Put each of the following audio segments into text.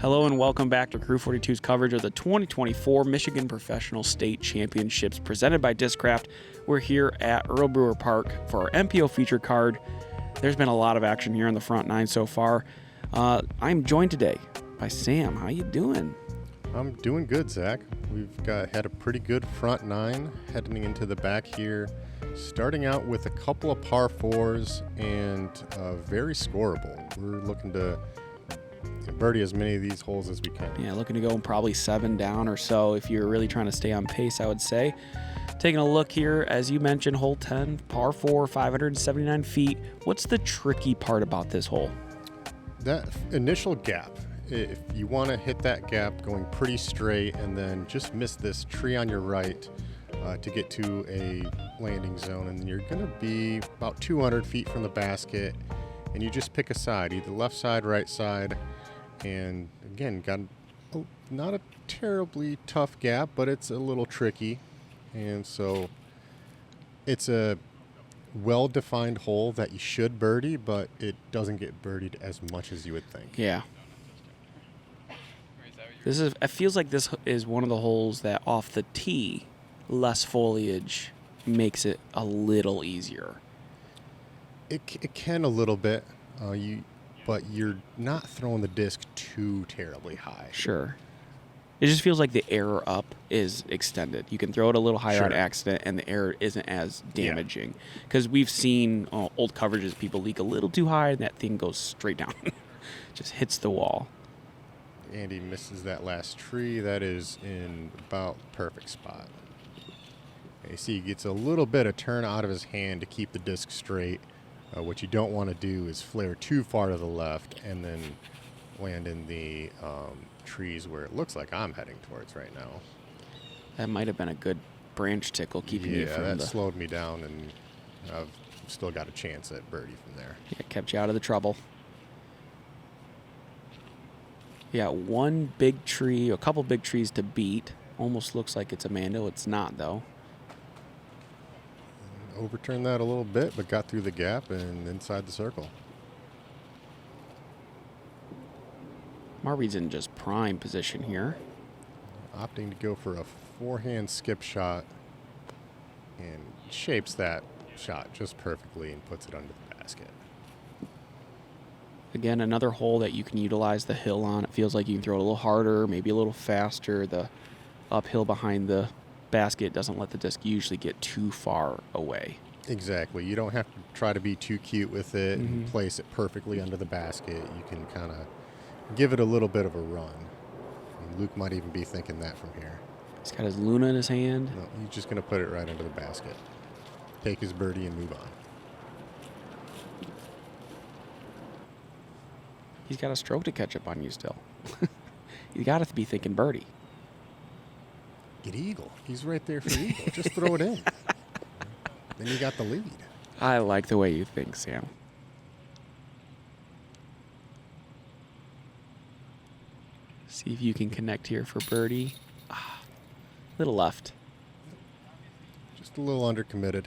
Hello and welcome back to Crew 42's coverage of the 2024 Michigan Professional State Championships presented by Discraft. We're here at Earl Brewer Park for our MPO Feature Card. There's been a lot of action here in the front nine so far. I'm joined today by Sam. How you doing? I'm doing good, Zach. We've had a pretty good front nine heading into the back here. Starting out with a couple of par fours and very scoreable. We're looking to birdie as many of these holes as we can. Yeah, looking to go probably 7 down or so if you're really trying to stay on pace, I would say. Taking a look here, as you mentioned, hole 10, par 4, 579 feet. What's the tricky part about this hole? That initial gap. If you want to hit that gap going pretty straight and then just miss this tree on your right to get to a landing zone, and you're going to be about 200 feet from the basket, and you just pick a side, either left side, right side, and again, got not a terribly tough gap, but it's a little tricky, and so it's a well-defined hole that you should birdie, but it doesn't get birdied as much as you would think. Yeah. It feels like this is one of the holes that off the tee, less foliage makes it a little easier. It can a little bit, but you're not throwing the disc too terribly high. Sure. It just feels like the error up is extended. You can throw it a little higher on accident, and the error isn't as damaging. Because we've seen old coverages, people leak a little too high, and that thing goes straight down. Just hits the wall. Andy misses that last tree. That is in about the perfect spot. You see he gets a little bit of turn out of his hand to keep the disc straight. What you don't want to do is flare too far to the left and then land in the trees where it looks like I'm heading towards right now. That might have been a good branch tickle keeping you from that slowed me down, and I've still got a chance at birdie from there. Yeah, kept you out of the trouble. Yeah, one big tree, a couple big trees to beat. Almost looks like it's a Mando. It's not, though. Overturned that a little bit, but got through the gap and inside the circle. Marwede's in just prime position here. Opting to go for a forehand skip shot and shapes that shot just perfectly and puts it under the basket. Again, another hole that you can utilize the hill on. It feels like you can throw it a little harder, maybe a little faster. The uphill behind the basket doesn't let the disc usually get too far away. Exactly. You don't have to try to be too cute with it and place it perfectly under the basket. You can kind of give it a little bit of a run. And Luke might even be thinking that from here. He's got his Luna in his hand. No, he's just going to put it right under the basket. Take his birdie and move on. He's got a stroke to catch up on you still. You got to be thinking birdie. Get eagle. He's right there for eagle. Just throw it in. Then you got the lead. I like the way you think, Sam. See if you can connect here for birdie. Little left. Just a little undercommitted.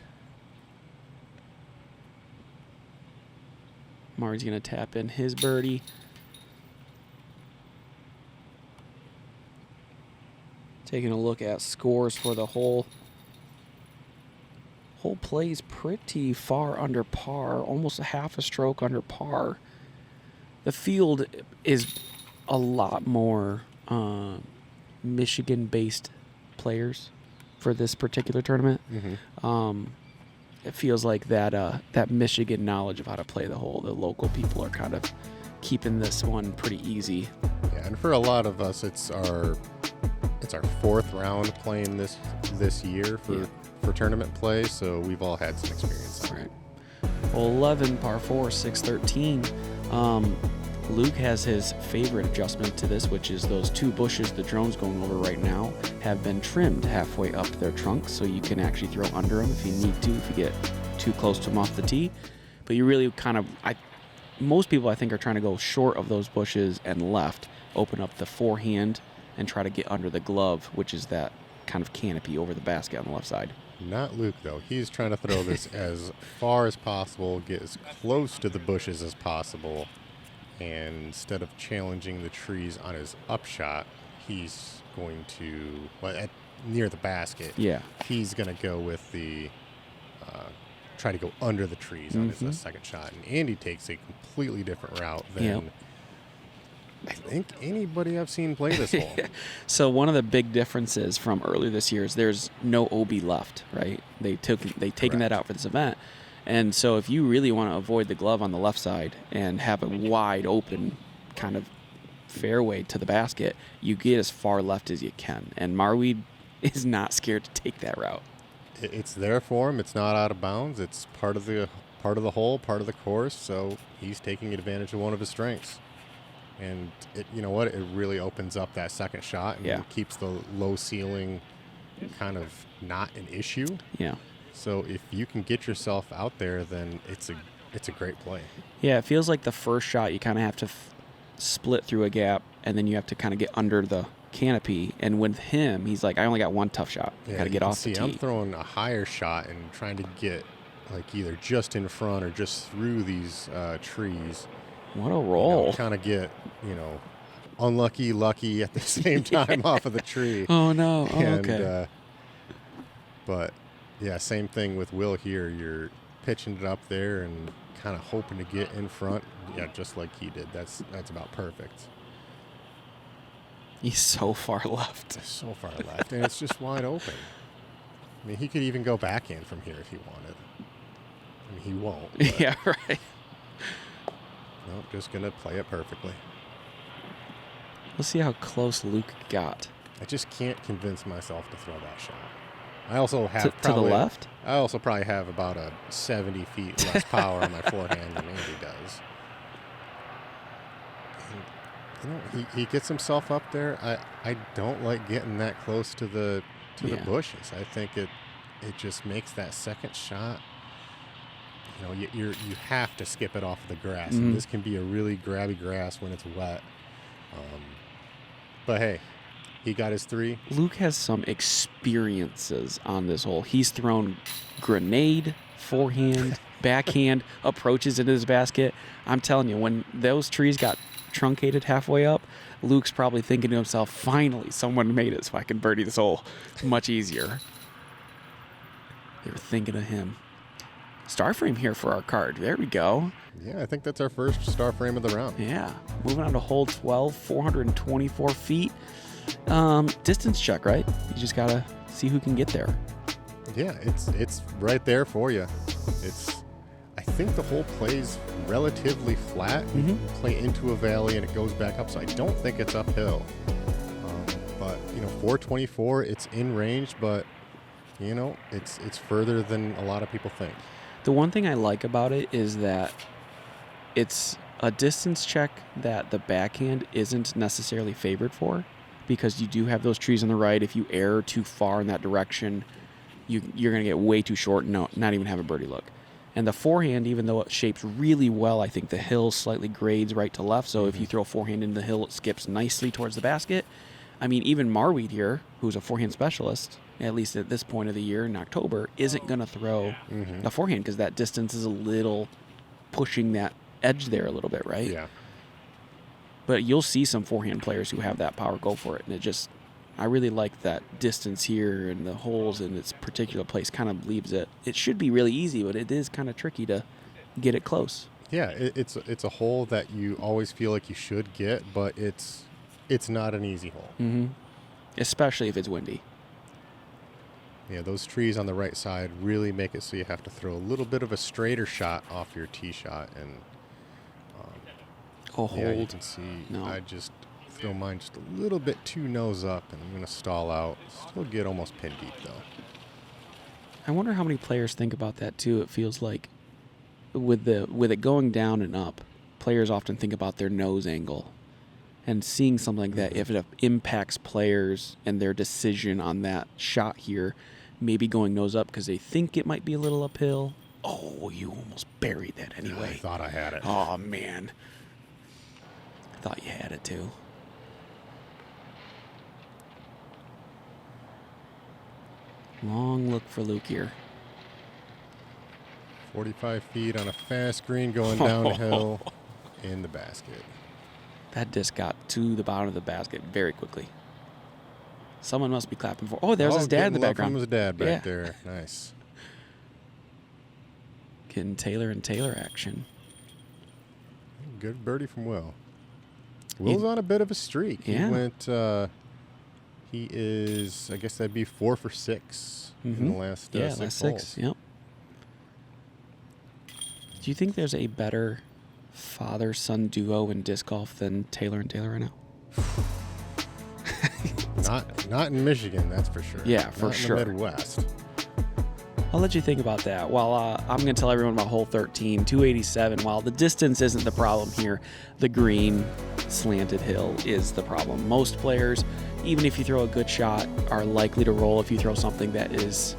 Marty's going to tap in his birdie. Taking a look at scores for the hole. Hole plays pretty far under par, almost a half a stroke under par. The field is a lot more Michigan-based players for this particular tournament. It feels like that Michigan knowledge of how to play the hole. The local people are kind of keeping this one pretty easy. Yeah, and for a lot of us, it's our fourth round playing this year for tournament play, so we've all had some experience. Right. Hole 11, par 4, 613. Luke has his favorite adjustment to this, which is those two bushes the drone's going over right now have been trimmed halfway up their trunk, so you can actually throw under them if you need to, if you get too close to them off the tee. But you really kind of, most people I think are trying to go short of those bushes and left, open up the forehand and try to get under the glove, which is that kind of canopy over the basket on the left side. Not Luke, though. He's trying to throw this as far as possible, get as close to the bushes as possible, and instead of challenging the trees on his upshot, he's going to, near the basket, he's going to go with the, try to go under the trees on his second shot. And Andy takes a completely different route than I think anybody I've seen play this hole. So one of the big differences from earlier this year is there's no OB left, right? They've taken that out for this event. And so if you really want to avoid the glove on the left side and have a wide open kind of fairway to the basket, you get as far left as you can. And Marwede is not scared to take that route. It's there for him. It's not out of bounds. It's part of the hole, part of the course. So he's taking advantage of one of his strengths. And you know what? It really opens up that second shot and keeps the low ceiling kind of not an issue. Yeah. So if you can get yourself out there, then it's a great play. Yeah, it feels like the first shot you kind of have to split through a gap, and then you have to kind of get under the canopy. And with him, he's like, I only got one tough shot. Yeah, got to get off the tee. I'm throwing a higher shot and trying to get like either just in front or just through these trees. What a roll. Kind of get, unlucky, lucky at the same time off of the tree. Oh, no. Oh, okay. But, yeah, same thing with Will here. You're pitching it up there and kind of hoping to get in front. Yeah, just like he did. That's about perfect. He's so far left. So far left, and it's just wide open. I mean, he could even go backhand from here if he wanted. I mean, he won't. But yeah, right. Nope, just going to play it perfectly. Let's see how close Luke got. I just can't convince myself to throw that shot. I also have to the left? I also probably have about a 70 feet less power on my forehand than Andy does. And, he gets himself up there. I don't like getting that close to the bushes. I think it just makes that second shot. You have to skip it off of the grass. And this can be a really grabby grass when it's wet. But hey, he got his 3. Luke has some experiences on this hole. He's thrown grenade, forehand, backhand, approaches into his basket. I'm telling you, when those trees got truncated halfway up, Luke's probably thinking to himself, finally, someone made it so I can birdie this hole much easier. They were thinking of him. Star frame here for our card. There we go. Yeah, I think that's our first star frame of the round. Yeah. Moving on to hole 12, 424 feet. Distance check, right? You just got to see who can get there. Yeah, it's right there for you. I think the hole plays relatively flat. You play into a valley and it goes back up, so I don't think it's uphill. But 424, it's in range, but it's further than a lot of people think. The one thing I like about it is that it's a distance check that the backhand isn't necessarily favored for, because you do have those trees on the right. If you err too far in that direction, you're going to get way too short and not even have a birdie look. And the forehand, even though it shapes really well, I think the hill slightly grades right to left. So if you throw a forehand into the hill, it skips nicely towards the basket. I mean, even Marwede here, who's a forehand specialist, at least at this point of the year in October, isn't going to throw a forehand because that distance is a little pushing that edge there a little bit, right? Yeah. But you'll see some forehand players who have that power go for it. And I really like that distance here, and the holes in its particular place kind of leaves it. It should be really easy, but it is kind of tricky to get it close. Yeah, it's a hole that you always feel like you should get, but it's not an easy hole. Especially if it's windy. Yeah, those trees on the right side really make it so you have to throw a little bit of a straighter shot off your tee shot. And hold. Yeah, you can see No. I just throw mine just a little bit too nose up, and I'm going to stall out. Still get almost pin deep, though. I wonder how many players think about that, too. It feels like with it going down and up, players often think about their nose angle. And seeing something like that, if it impacts players and their decision on that shot here, maybe going nose up because they think it might be a little uphill. Oh, you almost buried that anyway. I thought I had it. Oh, man. I thought you had it, too. Long look for Luke here. 45 feet on a fast green going downhill. in the basket. That disc got to the bottom of the basket very quickly. Someone must be clapping for. Oh, there's his dad in the background. From his dad back there. Nice. Getting Taylor and Taylor action. Good birdie from Will. Will's on a bit of a streak. Yeah. He went, he is, I guess that'd be 4 for 6 in the last last 6 6. holes. Yep. Do you think there's a better father-son duo in disc golf than Taylor and Taylor right now? Not in Michigan, that's for sure. Yeah, for sure. In the Midwest. I'll let you think about that. While I'm going to tell everyone about hole 13, 287. While the distance isn't the problem here, the green slanted hill is the problem. Most players, even if you throw a good shot, are likely to roll if you throw something that is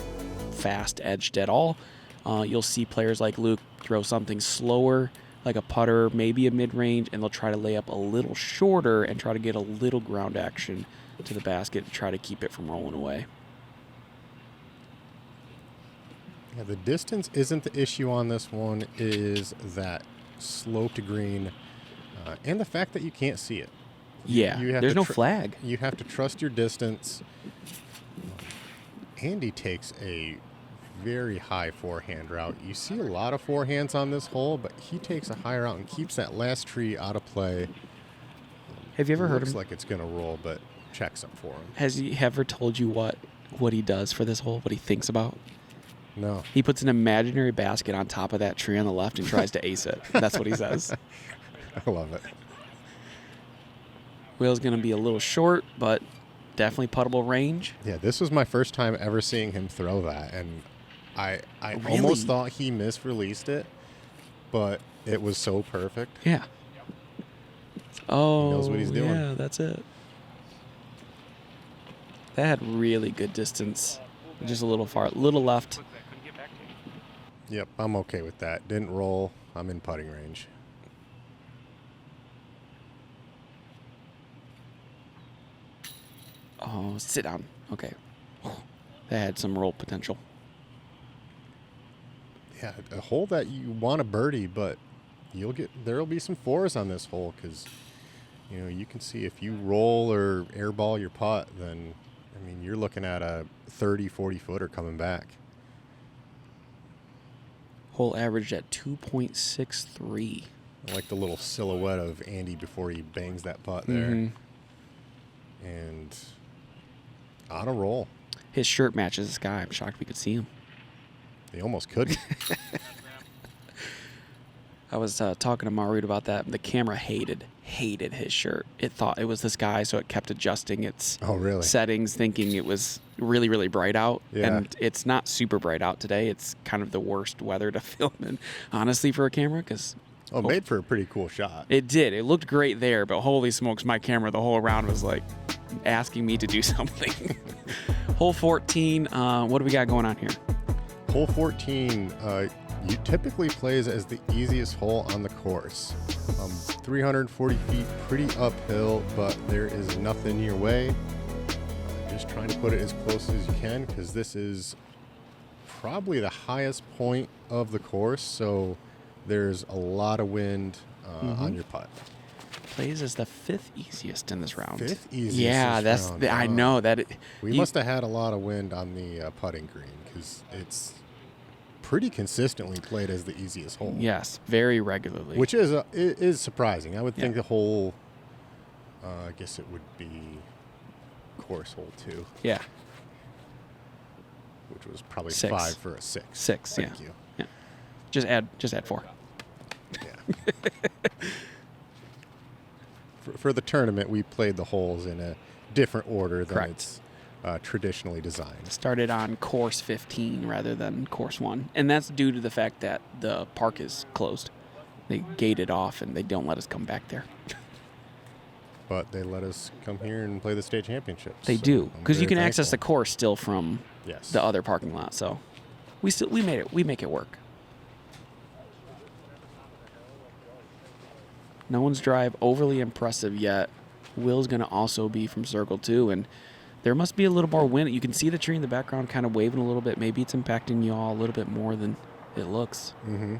fast edged at all. You'll see players like Luke throw something slower, like a putter, maybe a mid-range, and they'll try to lay up a little shorter and try to get a little ground action to the basket to try to keep it from rolling away. Yeah, the distance isn't the issue on this one. It is that slope to green and the fact that you can't see it. Yeah, there's no flag. You have to trust your distance. Andy takes a very high forehand route. You see a lot of forehands on this hole, but he takes a high route and keeps that last tree out of play. Have you ever heard him? Looks like it's going to roll, but checks up for him. Has he ever told you what he does for this hole, what he thinks about? No. He puts an imaginary basket on top of that tree on the left and tries to ace it. That's what he says. I love it. Will's going to be a little short, but definitely puttable range. Yeah, this was my first time ever seeing him throw that, and I Really? almost thought he misreleased it, but it was so perfect. Yeah. Oh, He knows what he's doing. Yeah, that's it. That had really good distance. Just a little far, little left. Yep, I'm okay with that. Didn't roll. I'm in putting range. Oh, sit down. Okay. That had some roll potential. Yeah, a hole that you want a birdie, but there'll be some fours on this hole because, you can see if you roll or airball your putt, then, you're looking at a 30, 40 footer coming back. Hole averaged at 2.63. I like the little silhouette of Andy before he bangs that putt there. Mm-hmm. And on a roll. His shirt matches the sky. I'm shocked we could see him. They almost couldn't. I was talking to Marwede about that. The camera hated his shirt. It thought it was this guy, so it kept adjusting its settings, thinking it was really, really bright out. Yeah. And it's not super bright out today. It's kind of the worst weather to film in, honestly, for a camera. Made for a pretty cool shot. It did. It looked great there, but holy smokes, my camera the whole round was like asking me to do something. Hole 14, what do we got going on here? Hole 14, you typically plays as the easiest hole on the course. 340 feet, pretty uphill, but there is nothing in your way. Just trying to put it as close as you can because this is probably the highest point of the course, so there's a lot of wind on your putt. Plays as the 5th easiest in this round. 5th easiest. Yeah, this round. I know that. We must have had a lot of wind on the putting green because it's pretty consistently played as the easiest hole. Yes, very regularly. Which is surprising. I would think the whole, I guess it would be course hole 2. Yeah. Which was probably 6. 5 for a 6. 6, Thank you. Yeah. Just add 4. Yeah. For the tournament, we played the holes in a different order than it's traditionally designed. Started on course 15 rather than course 1. And that's due to the fact that the park is closed. They gated off and they don't let us come back there. But they let us come here and play the state championships. They do. Because you can very access the thankful. course still from the other parking lot. So we make it work. No one's drive overly impressive yet. Will's going to also be from Circle 2, and there must be a little more wind. You can see the tree in the background kind of waving a little bit. Maybe it's impacting you all a little bit more than it looks. Mm-hmm.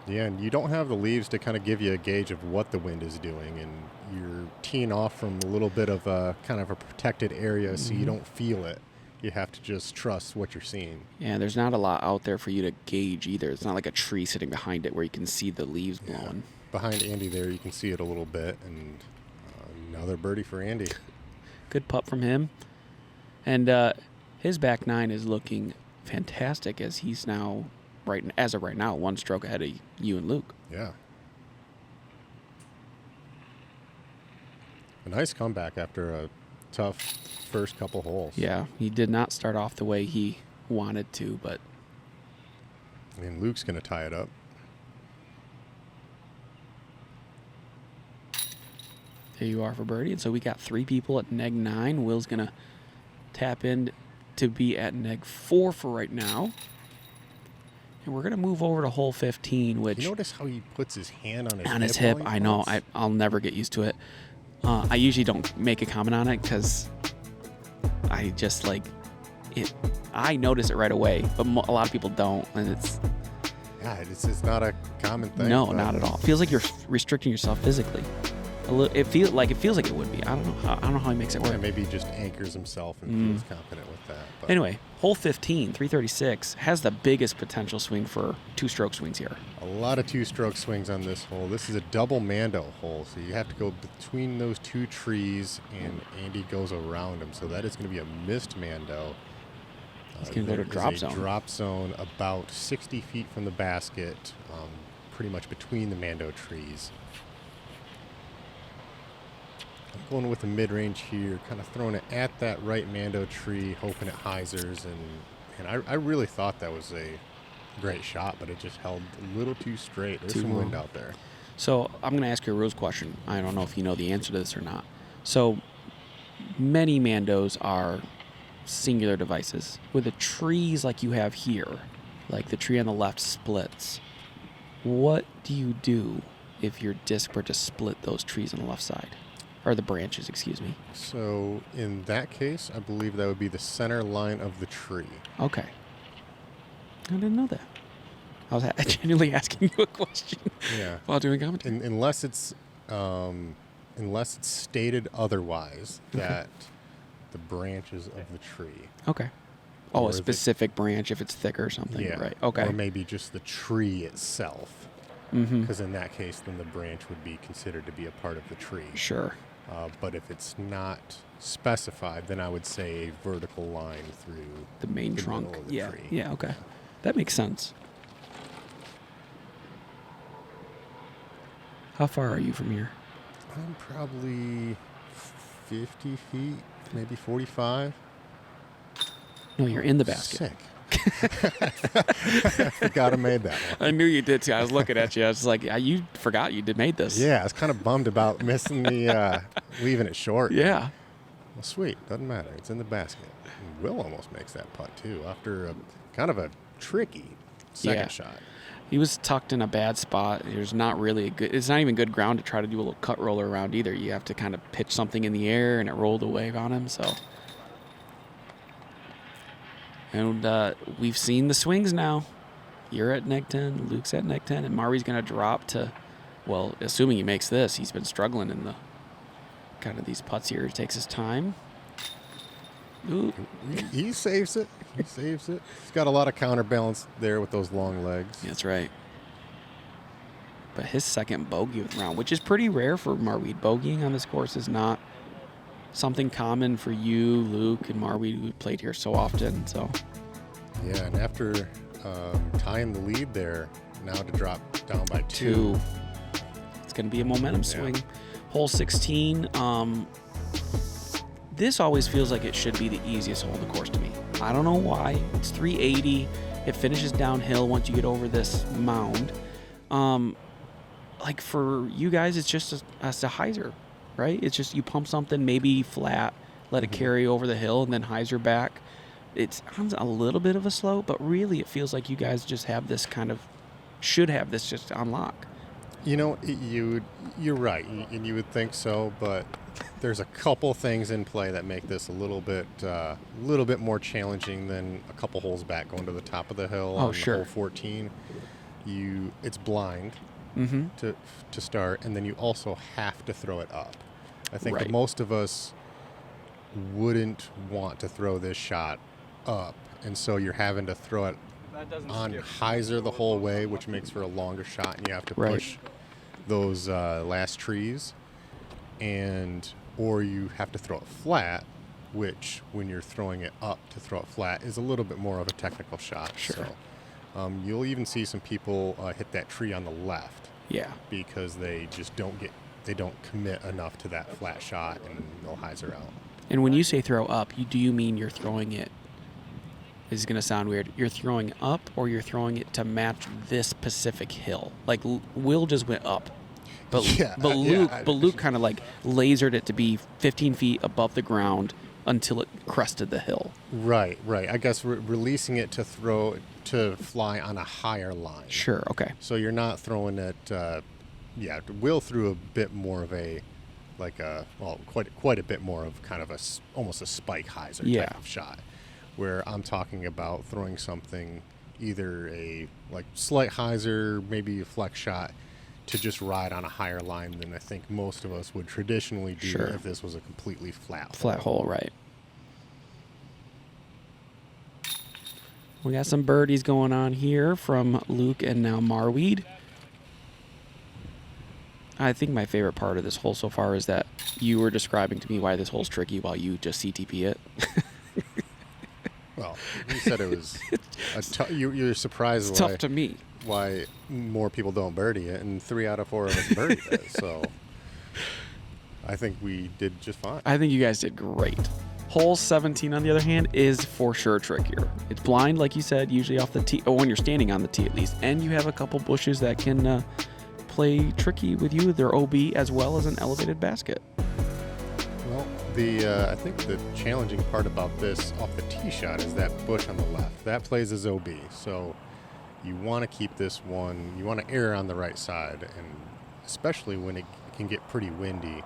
Yeah, and you don't have the leaves to kind of give you a gauge of what the wind is doing, and you're teeing off from a little bit of a kind of a protected area, so you don't feel it. You have to just trust what you're seeing. Yeah, there's not a lot out there for you to gauge either. It's not like a tree sitting behind it where you can see the leaves blowing. Behind Andy there, you can see it a little bit, and another birdie for Andy. Good putt from him. And his back nine is looking fantastic as he's now, as of right now, one stroke ahead of you and Luke. Yeah. A nice comeback after a tough first couple holes. Yeah, he did not start off the way he wanted to, but... And Luke's going to tie it up. There you are for birdie. And so we got 3 people at neg 9. Will's going to tap in to be at neg 4 for right now. And we're going to move over to hole 15, which... You notice how he puts his hand on his hip? On his hip, I know. I'll never get used to it. I usually don't make a comment on it because I just like it. I notice it right away, but a lot of people don't, and it's... Yeah, it's not a common thing. No, not at all. It feels like you're restricting yourself physically. It feels like it would be. I don't know how he makes it work. Yeah, maybe he just anchors himself and feels confident with that. But. Anyway, hole 15, 336, has the biggest potential swing for 2-stroke swings here. A lot of 2-stroke swings on this hole. This is a double Mando hole, so you have to go between those 2 trees, and Andy goes around him. So that is going to be a missed Mando. He's going to go to drop zone. Drop zone about 60 feet from the basket, pretty much between the Mando trees. I'm going with the mid-range here, kind of throwing it at that right Mando tree, hoping it hyzers, and I really thought that was a great shot, but it just held a little too straight. There's some wind out there. So I'm going to ask you a rules question. I don't know if you know the answer to this or not. So many Mandos are singular devices. With the trees like you have here, like the tree on the left splits, what do you do if your disc were to split those trees on the left side? Or the branches, excuse me. So in that case, I believe that would be the center line of the tree. Okay. I didn't know that. I was genuinely asking you a question while doing commentary. Unless it's stated otherwise that the branches of the tree. Okay. Oh, a specific branch if it's thicker or something. Yeah. Right. Okay. Or maybe just the tree itself. Because in that case, then the branch would be considered to be a part of the tree. Sure. But if it's not specified, then I would say a vertical line through the main trunk. Middle of the tree. Yeah, okay. That makes sense. How far are you from here? I'm probably 50 feet, maybe 45. No, you're in the basket. Sick. I forgot I made that one. I knew you did too. I was looking at you. I was like, you forgot you made this. Yeah, I was kind of bummed about missing the leaving it short. Yeah. Well, sweet. Doesn't matter. It's in the basket. And Will almost makes that putt too after a kind of a tricky second shot. He was tucked in a bad spot. There's not really it's not even good ground to try to do a little cut roller around either. You have to kind of pitch something in the air and it rolled away on him. So. And we've seen the swings now. You're at neg 10, Luke's at neg 10, and Marwy's going to drop to, well, assuming he makes this, he's been struggling in the kind of these putts here. He takes his time. Ooh. He saves it. He saves it. He's got a lot of counterbalance there with those long legs. That's right. But his second bogey of the round, which is pretty rare for Marwede. Bogeying on this course is not something common for you, Luke, and Marwede, who played here so often. So, yeah, and after tying the lead there, now to drop down by two. It's going to be a momentum swing. Hole 16. This always feels like it should be the easiest hole in the course to me. I don't know why. It's 380. It finishes downhill once you get over this mound. Like for you guys, it's just a hyzer. Right? It's just you pump something maybe flat, let it carry over the hill, and then hyzer back. It's on a little bit of a slope, but really it feels like you guys just have this should have this just on lock. You know, you're right, and you would think so, but there's a couple things in play that make this a little bit more challenging than a couple holes back going to the top of the hill on hole 14. it's blind to start, and then you also have to throw it up. I think that most of us wouldn't want to throw this shot up, and so you're having to throw it on hyzer the whole way, which makes for a longer shot, and you have to push those last trees, or you have to throw it flat, which when you're throwing it up to throw it flat is a little bit more of a technical shot. Sure. So you'll even see some people hit that tree on the left. Yeah. Because they just don't commit enough to that flat shot, and they'll hyzer out. And when you say throw up, do you mean you're throwing it? This is going to sound weird. You're throwing up, or you're throwing it to match this specific hill? Like Will just went up, but Luke kind of like lasered it to be 15 feet above the ground until it crested the hill. Right. I guess releasing it to fly on a higher line. Sure. Okay. So you're not throwing it. Will threw a bit more of a, quite a bit more of kind of almost a spike hyzer type of shot, where I'm talking about throwing something, either a slight hyzer, maybe a flex shot, to just ride on a higher line than I think most of us would traditionally do if this was a completely flat hole. Right. We got some birdies going on here from Luke and now Marwede. I think my favorite part of this hole so far is that you were describing to me why this hole's tricky while you just CTP it. Well, you said it was you're surprised it's tough to me why more people don't birdie it, and 3 out of 4 of us birdied it. So I think we did just fine. I think you guys did great. Hole 17, on the other hand, is for sure trickier. It's blind, like you said, usually off the tee, or when you're standing on the tee at least, and you have a couple bushes that can play tricky with you. They're OB as well as an elevated basket. Well, I think the challenging part about this off the tee shot is that bush on the left. That plays as OB, so you want to keep this one, you want to err on the right side, and especially when it can get pretty windy,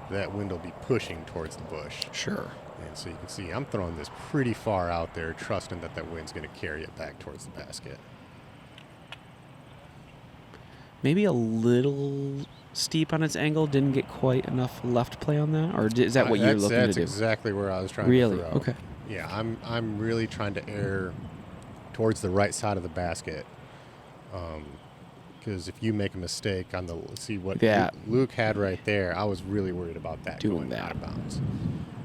that wind will be pushing towards the bush. Sure. And so you can see I'm throwing this pretty far out there, trusting that wind's going to carry it back towards the basket. Maybe a little steep on its angle, didn't get quite enough left play on that, or is that what you're looking to do? That's exactly where I was trying to throw. Okay. Yeah, I'm really trying to err towards the right side of the basket, because if you make a mistake on what Luke had right there, I was really worried about that going out of bounds.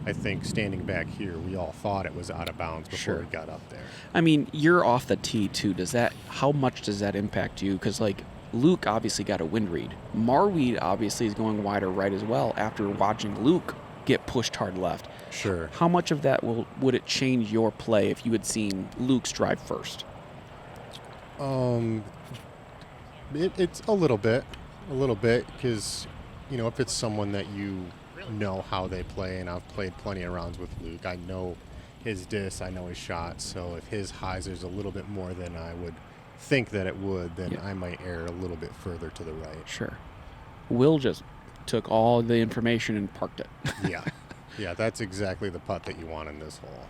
I think standing back here, we all thought it was out of bounds before it got up there. I mean, you're off the tee too. How much does that impact you? Because Luke obviously got a wind read. Marwede obviously is going wider right as well after watching Luke get pushed hard left. Sure. How much of that would it change your play if you had seen Luke's drive first? It's a little bit, because if it's someone that you know how they play, and I've played plenty of rounds with Luke, I know his disc, I know his shots, so if his hyzer's a little bit more than I would think that it would, then I might err a little bit further to the right. Sure. Will just took all the information and parked it. Yeah, that's exactly the putt that you want in this hole.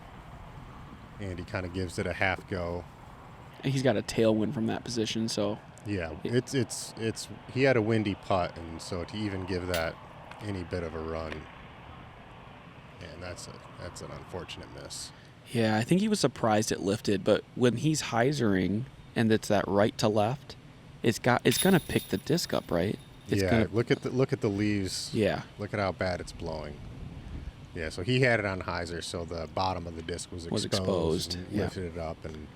And he kind of gives it a half go. And he's got a tailwind from that position, so yeah, it's he had a windy putt, and so to even give that any bit of a run, and that's an unfortunate miss. Yeah, I think he was surprised it lifted, but when he's hyzering and it's that right to left, it's gonna pick the disc up, right? Look at the leaves. Yeah. Look at how bad it's blowing. Yeah, so he had it on hyzer, so the bottom of the disc was exposed. And lifted it up, and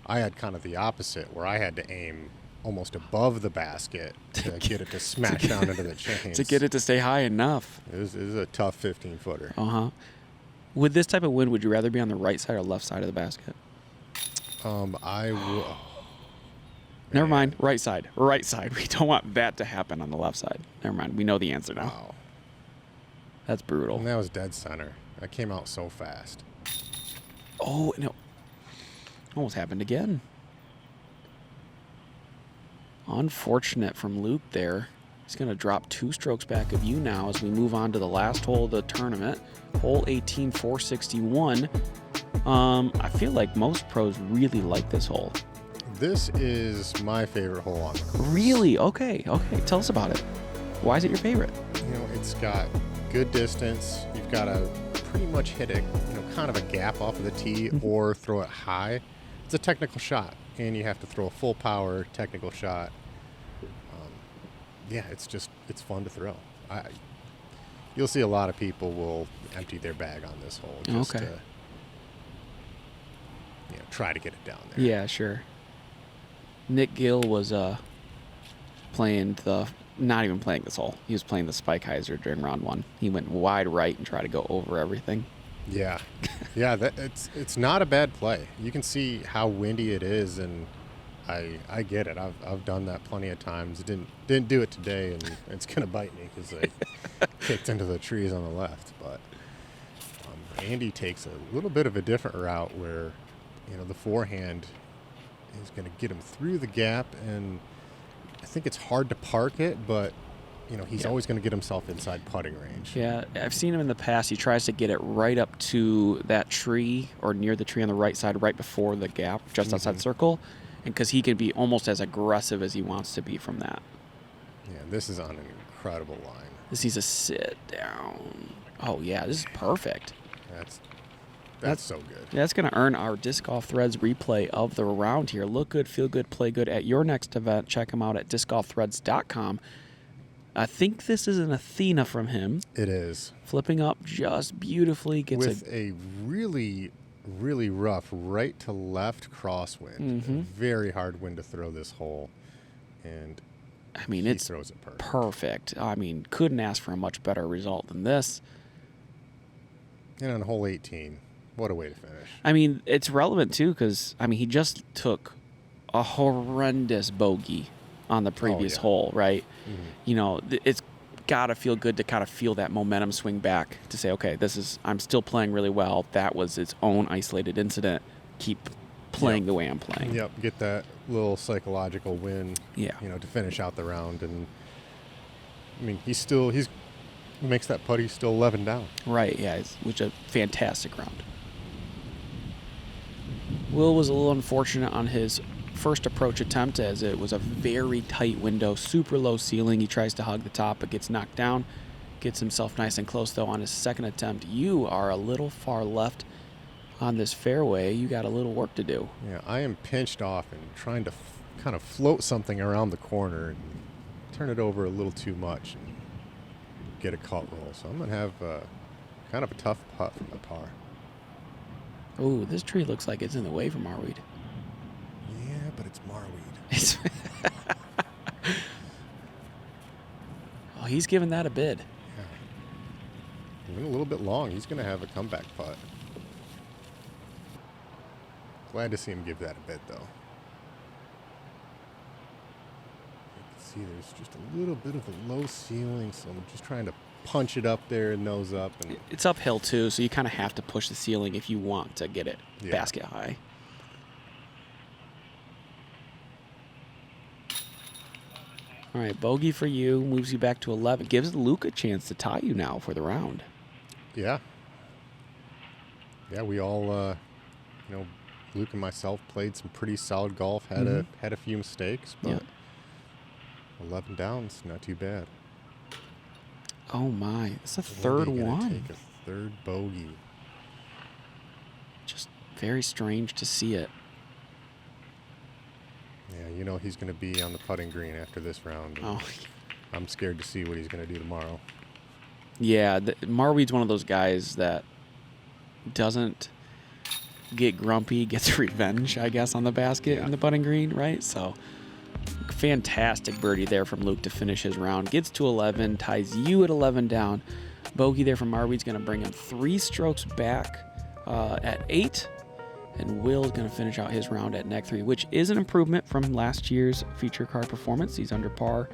I had kind of the opposite, where I had to aim almost above the basket to get it to smash down into the chains. To get it to stay high enough. It was a tough 15-footer. With this type of wind, would you rather be on the right side or left side of the basket? I would. Never mind. Right side. Right side. We don't want that to happen on the left side. Never mind. We know the answer now. Wow. That's brutal. And that was dead center. That came out so fast. Oh, no. Almost happened again. Unfortunate from Luke there. He's going to drop 2 strokes back of you now as we move on to the last hole of the tournament. Hole 18, 461. I feel like most pros really like this hole. This is my favorite hole on the course. Really? Okay. Tell us about it. Why is it your favorite? It's got good distance. You've got to pretty much hit a, kind of a gap off of the tee or throw it high. It's a technical shot, and you have to throw a full power technical shot. It's fun to throw. You'll see a lot of people will empty their bag on this hole just to try to get it down there. Yeah, sure. Nick Gill was not even playing this hole. He was playing the Spike Heiser during round 1. He went wide right and tried to go over everything. Yeah. It's not a bad play. You can see how windy it is, and I get it. I've done that plenty of times. Didn't do it today, and it's gonna bite me because I kicked into the trees on the left. But Andy takes a little bit of a different route where the forehand is going to get him through the gap, and I think it's hard to park it, but he's always going to get himself inside putting range. Yeah, I've seen him in the past. He tries to get it right up to that tree or near the tree on the right side, right before the gap, just outside the circle, and because he can be almost as aggressive as he wants to be from that. Yeah, this is on an incredible line. This needs a sit down. Oh yeah, this is perfect. That's so good. That's going to earn our Disc Golf Threads replay of the round here. Look good, feel good, play good at your next event. Check him out at discgolfthreads.com. I think this is an Athena from him. It is. Flipping up just beautifully. With a really, really rough right to left crosswind. Very hard wind to throw this hole. And he throws it perfect. Couldn't ask for a much better result than this. And on hole 18, what a way to finish. It's relevant, too, because, he just took a horrendous bogey on the previous hole, right? It's got to feel good to kind of feel that momentum swing back to say, okay, I'm still playing really well. That was its own isolated incident. Keep playing the way I'm playing. Yep, get that little psychological win, to finish out the round. And, he makes that putt, he's still 11 down. Right, yeah, which is a fantastic round. Will was a little unfortunate on his first approach attempt, as it was a very tight window, super low ceiling. He tries to hug the top, but gets knocked down. Gets himself nice and close, though, on his second attempt. You are a little far left on this fairway. You got a little work to do. Yeah, I am pinched off and trying to kind of float something around the corner and turn it over a little too much and get a cut roll. So I'm going to have kind of a tough putt from the par. Oh, this tree looks like it's in the way for Marwede. Yeah, but it's Marwede. Oh, he's giving that a bid. Yeah. Went a little bit long. He's going to have a comeback putt. Glad to see him give that a bid, though. You can see there's just a little bit of a low ceiling, so I'm just trying to punch it up there and nose up. And it's uphill, too, so you kind of have to push the ceiling if you want to get it basket high. All right, bogey for you, moves you back to 11. Gives Luke a chance to tie you now for the round. Yeah. Yeah, we all, Luke and myself played some pretty solid golf, had a few mistakes, but 11 downs, not too bad. Oh, my. It's a third one. Take a third bogey. Just very strange to see it. Yeah, he's going to be on the putting green after this round. Oh. I'm scared to see what he's going to do tomorrow. Yeah, Marwede's one of those guys that doesn't get grumpy, gets revenge, I guess, on the basket in the putting green, right? So, fantastic birdie there from Luke to finish his round. Gets to 11, ties you at 11 down. Bogey there from Marwede's going to bring him 3 strokes back at 8. And Will's going to finish out his round at neg 3, which is an improvement from last year's feature card performance. He's under par.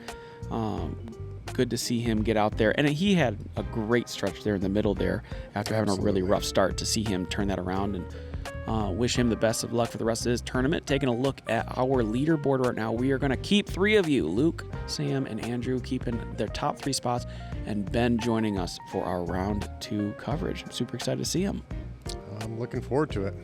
Good to see him get out there. And he had a great stretch there in the middle there after having a really rough start, to see him turn that around. And wish him the best of luck for the rest of his tournament. Taking a look at our leaderboard right now, we are going to keep 3 of you, Luke, Sam, and Andrew, keeping their top 3 spots, and Ben joining us for our round 2 coverage. I'm super excited to see him. I'm looking forward to it.